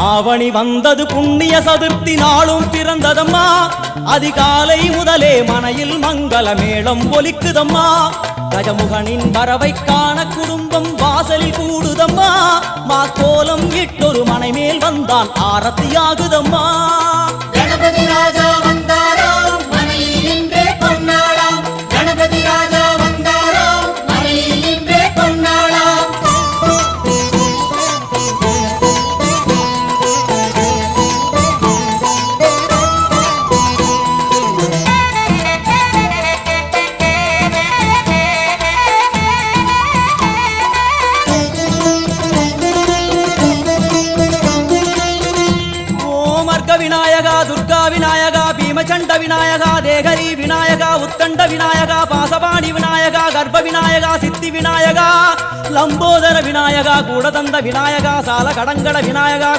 ஆவணி வந்தது புண்ணிய சதுர்த்தி நாளும் பிறந்ததம்மா அதிகாலை முதலே மனையில் மங்கள மேளம் ஒலிக்குதம்மா கஜமுகனின் வரவை காண குடும்பம் வாசலில் கூடுதம்மா மாக்கோலம் இட்டொரு மனை மேல் வந்தான் ஆரத்தியாகுதம்மா கணபதி ராஜா வந்தாராம் மனையில் இன்றே பொன்னாளாம் கணபதி ராஜா வந்தாராம் மனையில் இன்றே பொன்னாளாம் விநாயகா துர்கா விநாயகா பீமச்சண்ட விநாயகா தேகரி விநாயகா உத்தண்ட விநாயகா பாசபாணி விநாயகா கர்ப்ப விநாயகா சித்தி விநாயகா லம்போதர விநாயகா கூடதந்த விநாயகா சால கடங்கட விநாயகா